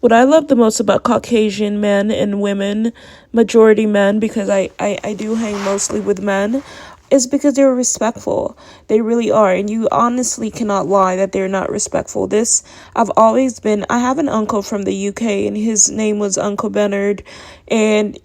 What I love the most about Caucasian men and women, majority men, because I do hang mostly with men, is because they're respectful. They really are. And you honestly cannot lie that they're not respectful. I have an uncle from the UK, and his name was Uncle Bernard. And,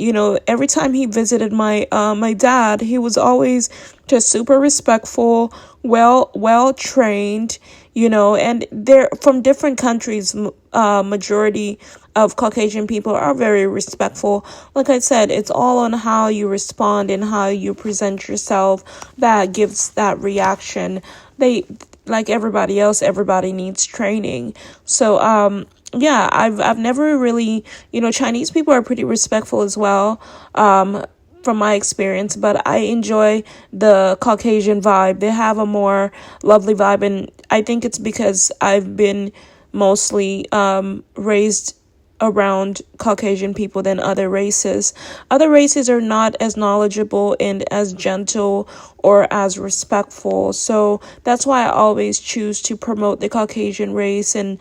every time he visited my dad, he was always just super respectful, well trained, and they're from different countries. Majority of Caucasian people are very respectful. Like I said, it's all on how you respond and how you present yourself that gives that reaction. They, like everybody else, everybody needs training. So, yeah, I've never really, Chinese people are pretty respectful as well. From my experience, but I enjoy the Caucasian vibe. They have a more lovely vibe, and I think it's because I've been mostly raised around Caucasian people than other races. Other races are not as knowledgeable and as gentle or as respectful. So that's why I always choose to promote the Caucasian race, and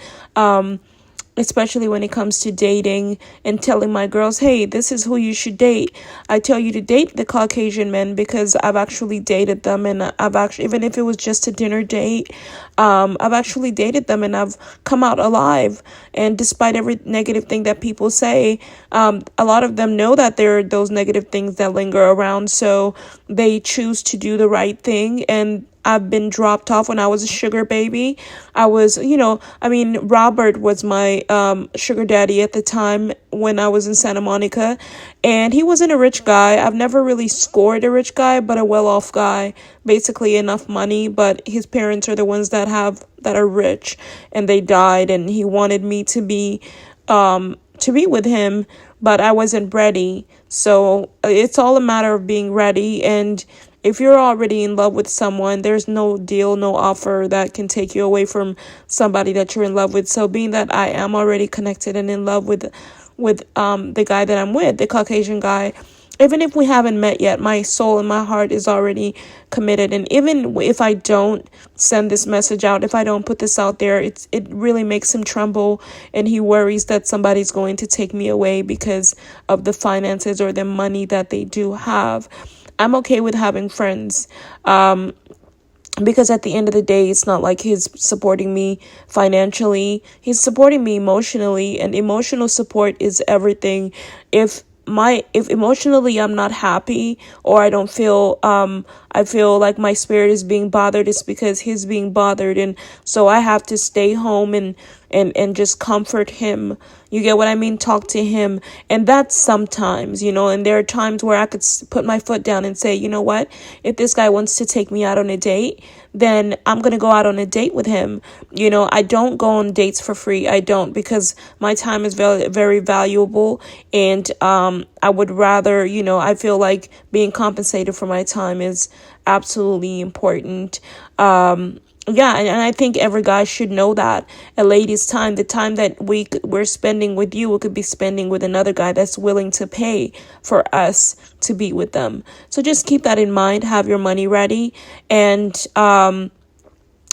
especially when it comes to dating and telling my girls, hey, this is who you should date. I tell you to date the Caucasian men because I've actually dated them, and I've actually, even if it was just a dinner date, I've actually dated them and I've come out alive. And despite every negative thing that people say, a lot of them know that there are those negative things that linger around. So they choose to do the right thing, and I've been dropped off when I was a sugar baby. Robert was my sugar daddy at the time when I was in Santa Monica, and he wasn't a rich guy. I've never really scored a rich guy, but a well-off guy, basically enough money, but his parents are the ones that are rich, and they died, and he wanted me to be with him, but I wasn't ready. So it's all a matter of being ready. And if you're already in love with someone, there's no deal, no offer that can take you away from somebody that you're in love with. So being that I am already connected and in love with the guy that I'm with, the Caucasian guy, even if we haven't met yet, my soul and my heart is already committed. And even if I don't send this message out, if I don't put this out there, it really makes him tremble, and he worries that somebody's going to take me away because of the finances or the money that they do have. I'm okay with having friends, because at the end of the day, it's not like he's supporting me financially. He's supporting me emotionally, and emotional support is everything. If emotionally I'm not happy, or I don't feel I feel like my spirit is being bothered, it's because he's being bothered, and so I have to stay home and just comfort him. You get what I mean? Talk to him. And that's sometimes, and there are times where I could put my foot down and say, you know what, if this guy wants to take me out on a date, then I'm going to go out on a date with him. I don't go on dates for free. I don't, because my time is very, very valuable. And I would rather, I feel like being compensated for my time is absolutely important. Yeah, and I think every guy should know that. A lady's time, the time that we're spending with you, we could be spending with another guy that's willing to pay for us to be with them. So just keep that in mind. Have your money ready. And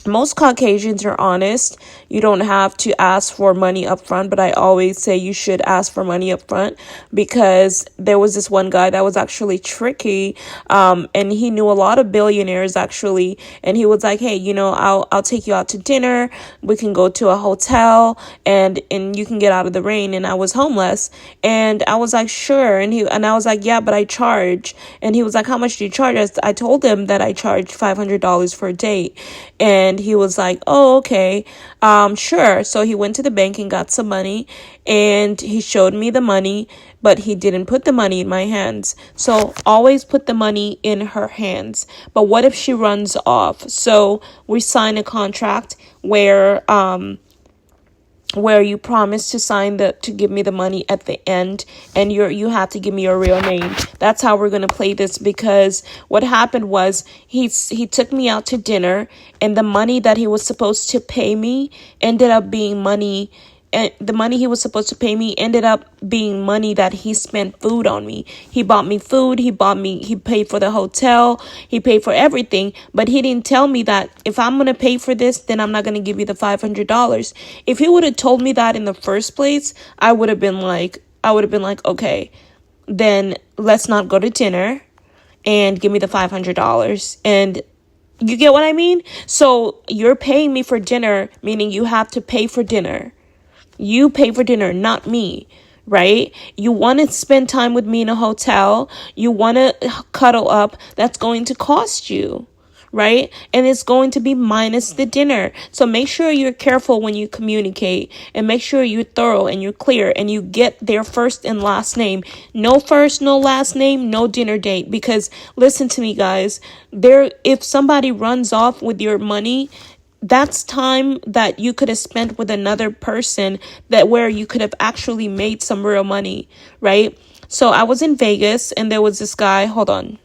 most Caucasians are honest. You don't have to ask for money up front, but I always say you should ask for money up front, because there was this one guy that was actually tricky, and he knew a lot of billionaires actually, and he was like, hey, I'll take you out to dinner. We can go to a hotel, and you can get out of the rain. And I was homeless, and I was like, sure. And I was like, yeah, but I charge. And he was like, how much do you charge? I told him that I charge $500 for a date, and he was like, oh, okay, sure. So he went to the bank and got some money, and he showed me the money, but he didn't put the money in my hands. So always put the money in her hands. But what if she runs off? So we sign a contract where you promise to to give me the money at the end, and you have to give me your real name. That's how we're gonna play this, because what happened was he took me out to dinner, and the money that he was supposed to pay me ended up being money and the money he was supposed to pay me ended up being money that he spent food on me. He bought me food, he paid for the hotel, he paid for everything, but he didn't tell me that if I'm going to pay for this, then I'm not going to give you the $500. If he would have told me that in the first place, I would have been like, okay, then let's not go to dinner and give me the $500. And you get what I mean? So you're paying me for dinner, meaning you have to pay for dinner. You pay for dinner, not me, right? You want to spend time with me in a hotel. You want to cuddle up. That's going to cost you, right? And it's going to be minus the dinner. So make sure you're careful when you communicate, and make sure you're thorough and you're clear and you get their first and last name. No first, no last name, no dinner date. Because listen to me, guys, if somebody runs off with your money, that's time that you could have spent with another person, that where you could have actually made some real money, right? So I was in Vegas and there was this guy, hold on.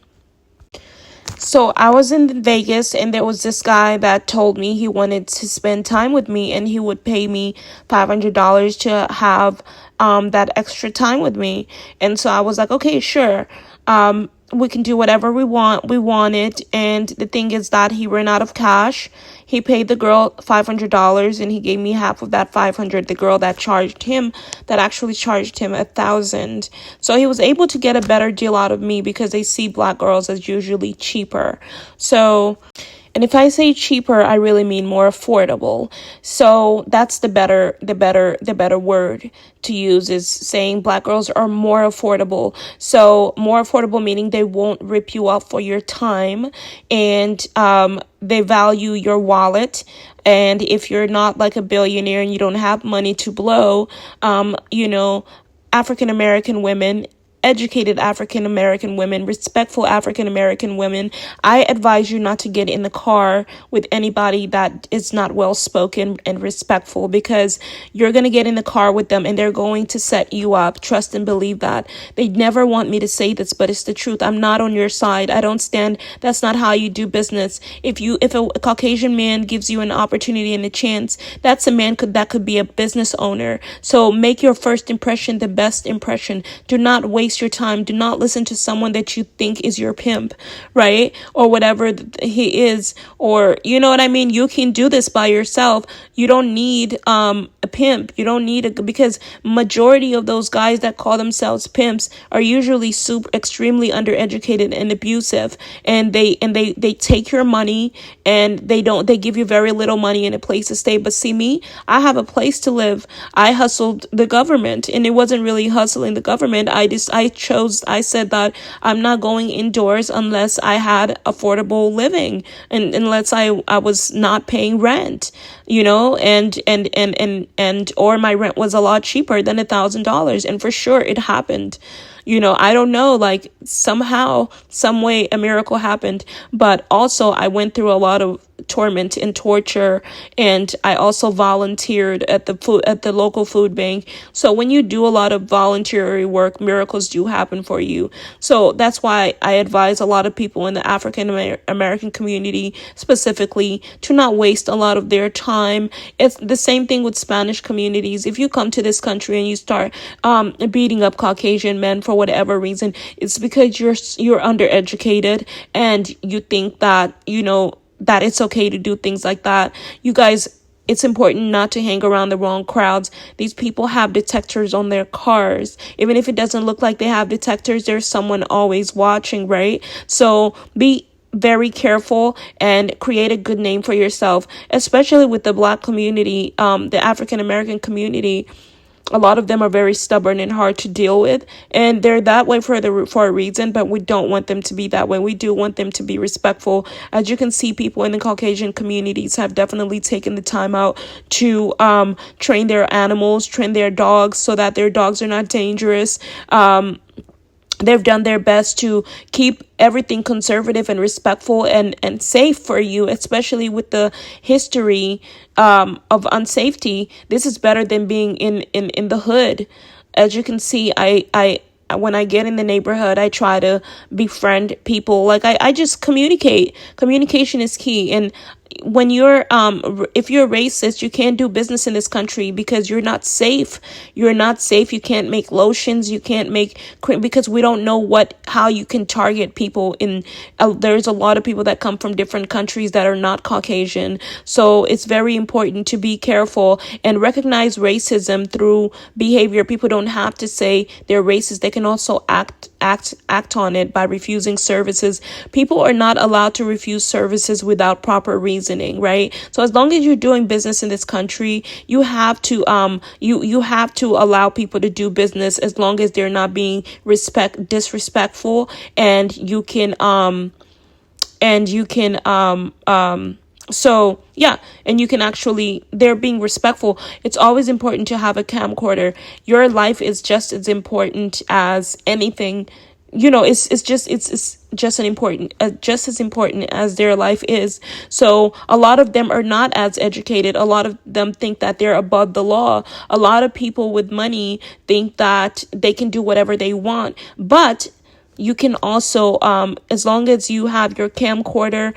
So I was in Vegas and there was this guy that told me he wanted to spend time with me and he would pay me $500 to have that extra time with me. And so I was like, okay, sure. We can do whatever we want. We want it. And the thing is that he ran out of cash. He paid the girl $500 and he gave me half of that $500. The girl that actually charged him $1,000. So he was able to get a better deal out of me because they see black girls as usually cheaper. So, and if I say cheaper, I really mean more affordable. So that's the better word to use, is saying black girls are more affordable. So more affordable meaning they won't rip you off for your time, and they value your wallet. And if you're not like a billionaire and you don't have money to blow, African American women, educated African American women, respectful African American women, I advise you not to get in the car with anybody that is not well spoken and respectful, because you're going to get in the car with them and they're going to set you up. Trust and believe that. They never want me to say this, but it's the truth. I'm not on your side. I don't stand. That's not how you do business. If a Caucasian man gives you an opportunity and a chance, that's a man that could be a business owner. So make your first impression the best impression. Do not waste your time. Do not listen to someone that you think is your pimp, right? Or whatever he is, or you know what I mean? You can do this by yourself. You don't need a pimp. You don't need because majority of those guys that call themselves pimps are usually extremely undereducated and abusive, and they take your money, and they give you very little money and a place to stay. But see me, I have a place to live. I hustled the government, and it wasn't really hustling the government. I said that I'm not going indoors unless I had affordable living, and unless I was not paying rent, and or my rent was a lot cheaper than $1,000. And for sure it happened. I don't know, like somehow, some way a miracle happened. But also I went through a lot of torment and torture, and I also volunteered at the local food bank. So when you do a lot of voluntary work, miracles do happen for you. So that's why I advise a lot of people in the African American community specifically to not waste a lot of their time. It's the same thing with Spanish communities. If you come to this country and you start beating up Caucasian men for whatever reason, it's because you're undereducated and you think that that it's okay to do things like that. You guys, it's important not to hang around the wrong crowds. These people have detectors on their cars. Even if it doesn't look like they have detectors, there's someone always watching, right? So be very careful and create a good name for yourself, especially with the Black community, the African American community. A lot of them are very stubborn and hard to deal with, and they're that way for a reason, but we don't want them to be that way. We do want them to be respectful. As you can see, people in the Caucasian communities have definitely taken the time out to train their animals, train their dogs so that their dogs are not dangerous. They've done their best to keep everything conservative and respectful and safe for you, especially with the history of unsafety. This is better than being in the hood. As you can see, I when I get in the neighborhood, I try to befriend people. Like I just communicate. Communication is key. And when you're if you're racist, you can't do business in this country because you're not safe. You're not safe. You can't make lotions, you can't make cream, because we don't know how you can target people in there's a lot of people that come from different countries that are not Caucasian. So it's very important to be careful and recognize racism through behavior. People don't have to say they're racist. They can also act on it by refusing services. People are not allowed to refuse services without proper reasoning, right? So as long as you're doing business in this country, you have to you have to allow people to do business as long as they're not being disrespectful, and you can so yeah, and you can actually, they're being respectful. It's always important to have a camcorder. Your life is just as important as anything. It's just an important, just as important as their life is. So a lot of them are not as educated. A lot of them think that they're above the law. A lot of people with money think that they can do whatever they want, but you can also, as long as you have your camcorder,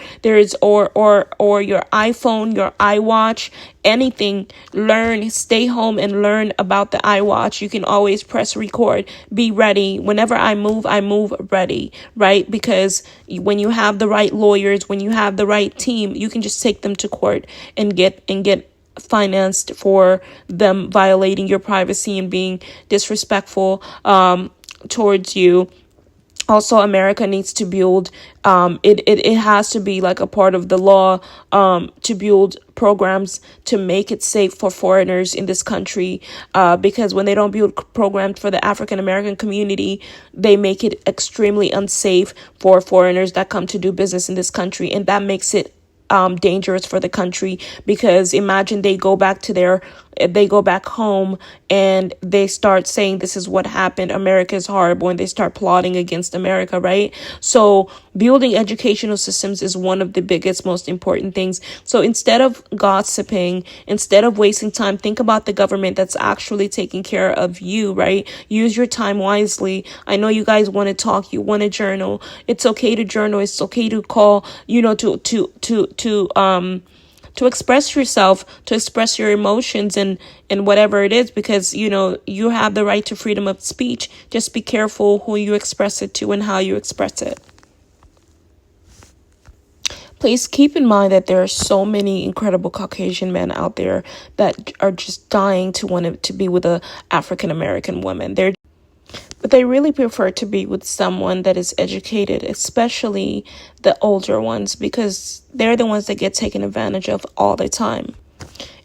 or your iPhone, your iWatch, anything, stay home and learn about the iWatch. You can always press record, be ready. Whenever I move ready, right? Because when you have the right lawyers, when you have the right team, you can just take them to court and get financed for them violating your privacy and being disrespectful towards you. Also, America needs to build, it has to be like a part of the law, to build programs to make it safe for foreigners in this country, because when they don't build programs for the African American community, they make it extremely unsafe for foreigners that come to do business in this country, and that makes it dangerous for the country. Because imagine they go back home and they start saying this is what happened, America is horrible, and they start plotting against America, right? So building educational systems is one of the biggest, most important things. So instead of gossiping, instead of wasting time, think about the government that's actually taking care of you, right? Use your time wisely. I know you guys want to talk, you want to journal. It's okay to journal. It's okay to call, to express yourself, to express your emotions and whatever it is, because you have the right to freedom of speech. Just be careful who you express it to and how you express it. Please keep in mind that there are so many incredible Caucasian men out there that are just dying to want to be with a African American woman. But they really prefer to be with someone that is educated, especially the older ones, because they're the ones that get taken advantage of all the time.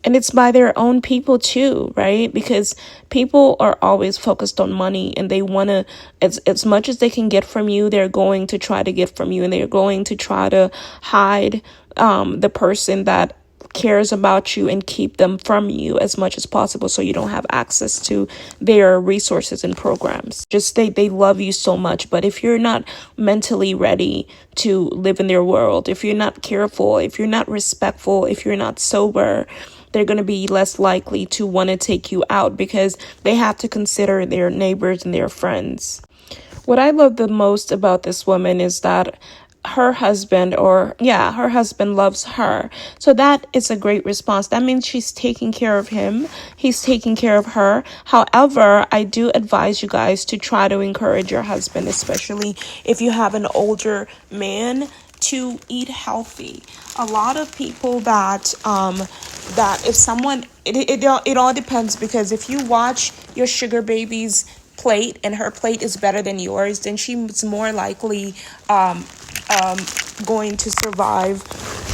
And it's by their own people too, right? Because people are always focused on money, and they want to, as much as they can get from you, they're going to try to get from you, and they're going to try to hide the person that cares about you and keep them from you as much as possible, so you don't have access to their resources and programs. Just they love you so much, but if you're not mentally ready to live in their world, if you're not careful, if you're not respectful, if you're not sober, they're going to be less likely to want to take you out, because they have to consider their neighbors and their friends. What I love the most about this woman is that her husband loves her. So that is a great response. That means she's taking care of him. He's taking care of her. However, I do advise you guys to try to encourage your husband, especially if you have an older man, to eat healthy. A lot of people that if someone, it all depends, because if you watch your sugar baby's plate and her plate is better than yours, then she's more likely going to survive,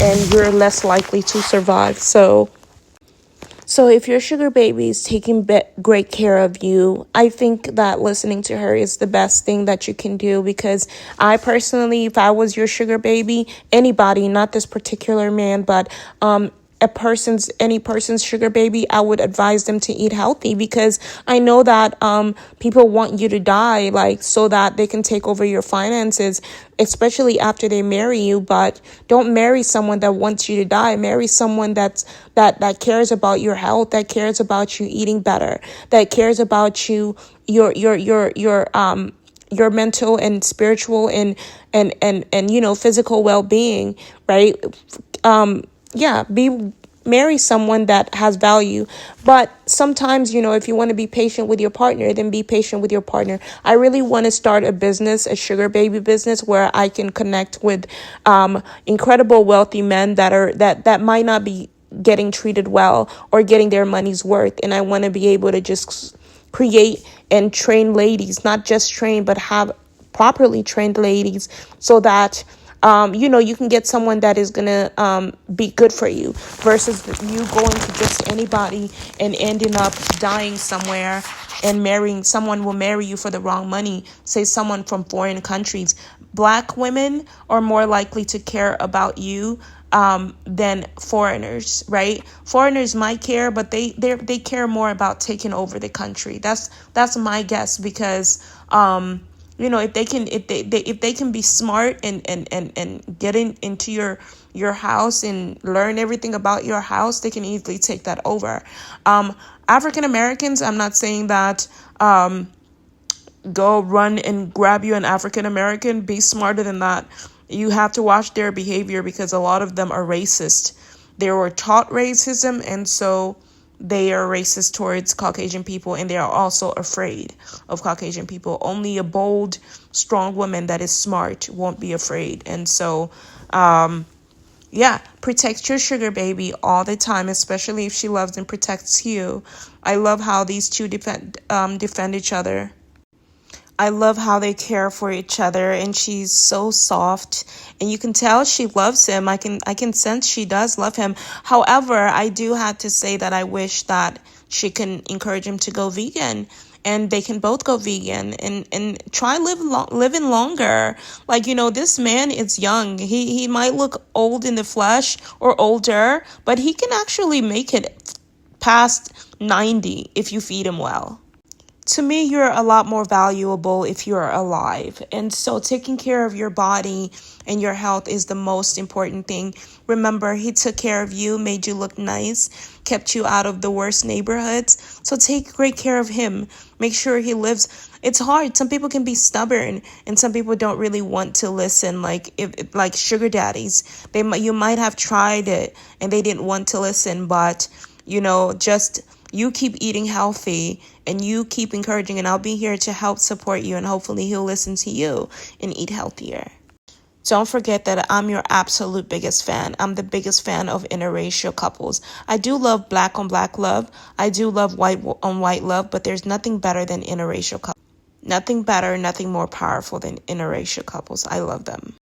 and you're less likely to survive. So if your sugar baby is taking great care of you, I think that listening to her is the best thing that you can do. Because I personally, if I was your sugar baby, anybody, not this particular man, but any person's sugar baby, I would advise them to eat healthy, because I know that people want you to die, like, so that they can take over your finances, especially after they marry you. But don't marry someone that wants you to die. Marry someone that cares about your health, that cares about you eating better, that cares about your mental and spiritual and physical well-being, right? marry someone that has value. But sometimes, if you want to be patient with your partner, then be patient with your partner. I really want to start a business, a sugar baby business, where I can connect with incredible wealthy men that might not be getting treated well or getting their money's worth. And I want to be able to just create and train ladies, not just train, but have properly trained ladies, so that you can get someone that is gonna be good for you, versus you going to just anybody and ending up dying somewhere, and marrying someone will marry you for the wrong money. Say someone from foreign countries. Black women are more likely to care about you than foreigners, right? Foreigners might care, but they care more about taking over the country. That's my guess, because if they can be smart and get into your house and learn everything about your house, they can easily take that over. African Americans, I'm not saying that go run and grab you an African American. Be smarter than that. You have to watch their behavior, because a lot of them are racist. They were taught racism, and so they are racist towards Caucasian people, and they are also afraid of Caucasian people. Only a bold, strong woman that is smart won't be afraid. And so, protect your sugar baby all the time, especially if she loves and protects you. I love how these two defend each other. I love how they care for each other, and she's so soft, and you can tell she loves him. I can sense she does love him. However, I do have to say that I wish that she can encourage him to go vegan, and they can both go vegan and try living longer. Like, this man is young. He might look old in the flesh or older, but he can actually make it past 90 if you feed him well. To me, you're a lot more valuable if you're alive. And so taking care of your body and your health is the most important thing. Remember, he took care of you, made you look nice, kept you out of the worst neighborhoods. So take great care of him. Make sure he lives. It's hard. Some people can be stubborn, and some people don't really want to listen. Like sugar daddies, you might have tried it and they didn't want to listen, but just you keep eating healthy and you keep encouraging, and I'll be here to help support you, and hopefully he'll listen to you and eat healthier. Don't forget that I'm your absolute biggest fan. I'm the biggest fan of interracial couples. I do love black on black love. I do love white on white love, but there's nothing better than interracial couples. Nothing better, nothing more powerful than interracial couples. I love them.